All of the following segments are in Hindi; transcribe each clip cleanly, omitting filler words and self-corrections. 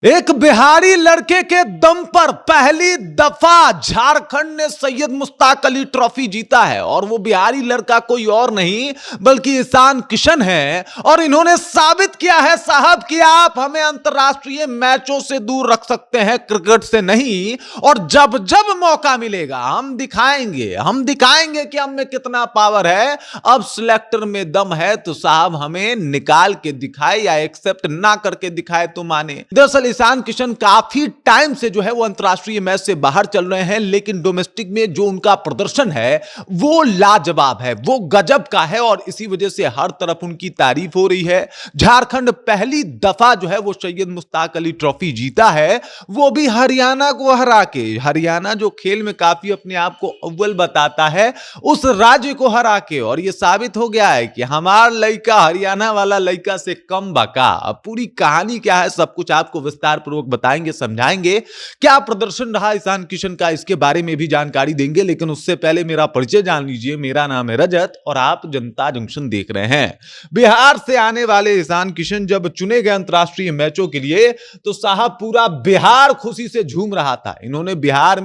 एक बिहारी लड़के के दम पर पहली दफा झारखंड ने सैयद मुश्ताक अली ट्रॉफी जीता है और वो बिहारी लड़का कोई और नहीं बल्कि ईशान किशन है। और इन्होंने साबित किया है साहब कि आप हमें अंतरराष्ट्रीय मैचों से दूर रख सकते हैं, क्रिकेट से नहीं। और जब जब मौका मिलेगा हम दिखाएंगे कि हम में कितना पावर है। अब सिलेक्टर में दम है तो साहब हमें निकाल के दिखाए या एक्सेप्ट ना करके दिखाए तो माने। दरअसल ईशान किशन काफी टाइम से जो है वो अंतरराष्ट्रीय मैच से बाहर चल रहे हैं, लेकिन डोमेस्टिक में जो उनका प्रदर्शन है वो लाजवाब है, वो गजब का है और इसी वजह से हर तरफ उनकी तारीफ हो रही है। झारखंड पहली दफा जो है वो सैयद मुश्ताक अली ट्रॉफी जीता है, वो भी हरियाणा को हरा के। हरियाणा जो खेल में काफी अपने आप को अव्वल बताता है, उस राज्य को हरा के। और ये साबित हो गया है कि हमारा लड़का हरियाणा वाला लड़का से कम बका। अब पूरी कहानी क्या है सब कुछ आपको विस्तार पूर्वक बताएंगे, समझाएंगे क्या प्रदर्शन रहा ईशान किशन का, इसके बारे में भी जानकारी देंगे। लेकिन उससे पहले मेरा परिचय जान लीजिए। मेरा नाम है रजत और आप जनता जंक्शन देख रहे हैं। बिहार से आने वाले ईशान किशन जब चुने गए अंतरराष्ट्रीय मैचों के लिए तो साहब पूरा बिहार खुशी से झूम रहा था। इन्होंने बिहार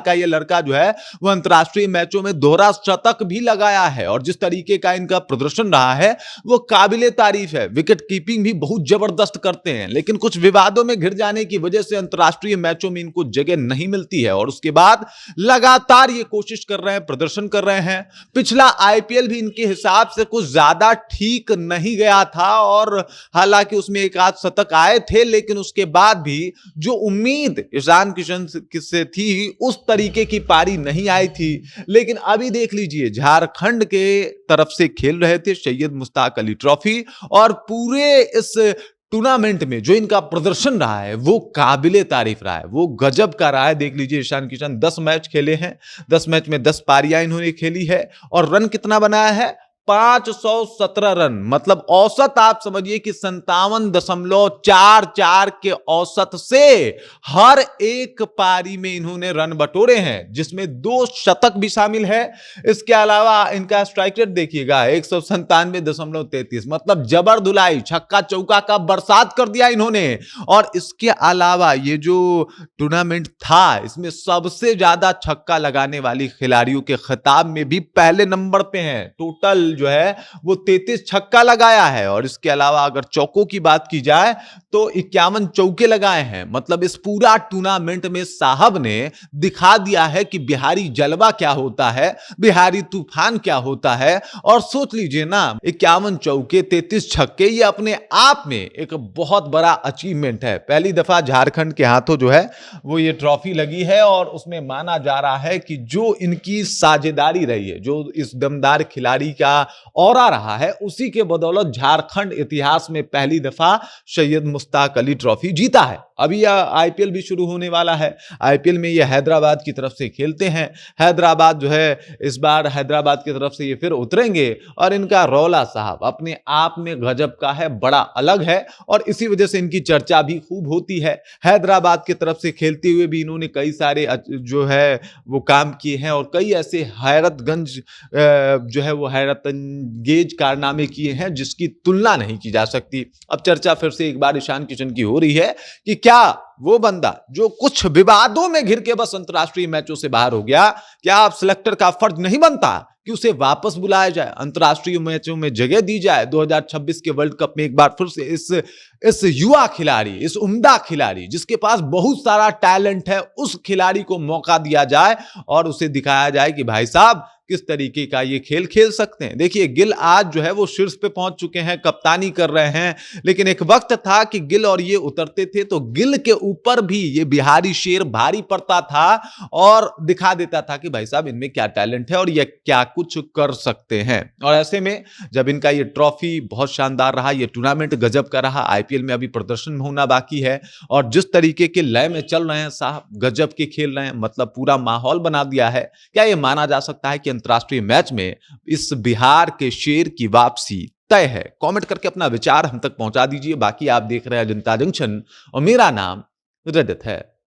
का ये लड़का जो है वो अंतरराष्ट्रीय मैचों में दोहरा शतक भी लगाया है और जिस तरीके का इनका प्रदर्शन रहा है वो काबिले तारीफ है। विकेट कीपिंग भी बहुत जबरदस्त करते हैं, लेकिन कुछ विवादों में घिर जाने की वजह से अंतरराष्ट्रीय मैचों में इनको जगह नहीं मिलती है और उसके बाद लगातार ये कोशिश कर रहे हैं, प्रदर्शन कर रहे हैं। पिछला आईपीएल भी इनके हिसाब से कुछ ज्यादा ठीक नहीं गया था और हालांकि उसमें एक आध शतक आए थे, लेकिन उसके बाद भी जो उम्मीद ईशान किशन से थी उस तरीके की पारी नहीं आई थी। लेकिन अभी देख लीजिए, झारखंड के तरफ से खेल रहे थे सैयद मुश्ताक अली ट्रॉफी और पूरे इस टूर्नामेंट में जो इनका प्रदर्शन रहा है वो काबिले तारीफ रहा है, वो गजब का रहा है। देख लीजिए ईशान किशन 10 मैच खेले हैं, 10 मैच में 10 पारियां इन्होंने खेली है और रन कितना बनाया है 517 रन। मतलब औसत आप समझिए कि 57.44 के औसत से हर एक पारी में इन्होंने रन बटोरे हैं, जिसमें 2 शतक भी शामिल है। इसके अलावा इनका स्ट्राइक रेट देखिएगा 197.33, मतलब जबर धुलाई, छक्का चौका का बरसात कर दिया इन्होंने। और इसके अलावा ये जो टूर्नामेंट था इसमें सबसे ज्यादा छक्का लगाने वाली खिलाड़ियों के खिताब में भी पहले नंबर पे हैं। टोटल जो है वो 33 छक्का लगाया है और इसके अलावा अगर चौकों की बात की जाए तो 51 चौके लगाए हैं। मतलब इस पूरा टूर्नामेंट में साहब ने दिखा दिया है कि बिहारी जलवा क्या होता है, बिहारी तूफान क्या होता है। और सोच लीजिए ना, 51 चौके 33 छक्के, ये अपने आप में एक बहुत बड़ा अचीवमेंट है। पहली दफा झारखंड के हाथों जो है वो ये ट्रॉफी लगी है और उसमें माना जा रहा है कि जो इनकी साझेदारी रही है, जो इस दमदार खिलाड़ी का औरा रहा है, उसी के बदौलत झारखंड इतिहास में पहली दफा सैयद मुश्ताक अली ट्रॉफी जीता है। अभी यह आईपीएल भी शुरू होने वाला है। आईपीएल में ये हैदराबाद की तरफ से खेलते हैं। हैदराबाद जो है इस बार हैदराबाद की तरफ से ये फिर उतरेंगे और इनका रौला साहब अपने आप में गजब का है, बड़ा अलग है और इसी वजह से इनकी चर्चा भी खूब होती है। हैदराबाद की तरफ से खेलते हुए भी इन्होंने कई सारे जो है वो काम किए हैं और कई ऐसे हैरतगंज जो है वो हैरतअंगेज कारनामे किए हैं जिसकी तुलना नहीं की जा सकती। अब चर्चा फिर से एक बार ईशान किशन की हो रही है कि क्या वो बंदा जो कुछ विवादों में घिर के बस अंतरराष्ट्रीय मैचों से बाहर हो गया, क्या आप सिलेक्टर का फर्ज नहीं बनता कि उसे वापस बुलाया जाए, अंतरराष्ट्रीय मैचों में जगह दी जाए। 2026 के वर्ल्ड कप में एक बार फिर से इस युवा खिलाड़ी, इस उम्दा खिलाड़ी जिसके पास बहुत सारा टैलेंट है, उस खिलाड़ी को मौका दिया जाए और उसे दिखाया जाए कि भाई साहब किस तरीके का ये खेल खेल सकते हैं। देखिए गिल आज जो है वो शीर्ष पे पहुंच चुके हैं, कप्तानी कर रहे हैं, लेकिन एक वक्त था कि गिल और ये उतरते थे तो गिल के ऊपर भी ये बिहारी शेर भारी पड़ता था और दिखा देता था कि भाई साहब इनमें क्या टैलेंट है और ये क्या कुछ कर सकते हैं। और ऐसे में जब इनका ये ट्रॉफी बहुत शानदार रहा, ये टूर्नामेंट गजब का रहा, आईपीएल में अभी प्रदर्शन होना बाकी है और जिस तरीके के लय में चल रहे हैं साहब, गजब के खेल रहे हैं, मतलब पूरा माहौल बना दिया है। क्या ये माना जा सकता है कि अंतरराष्ट्रीय मैच में इस बिहार के शेर की वापसी तय है? कमेंट करके अपना विचार हम तक पहुंचा दीजिए। बाकी आप देख रहे हैं जनता जंक्शन और मेरा नाम रजत है।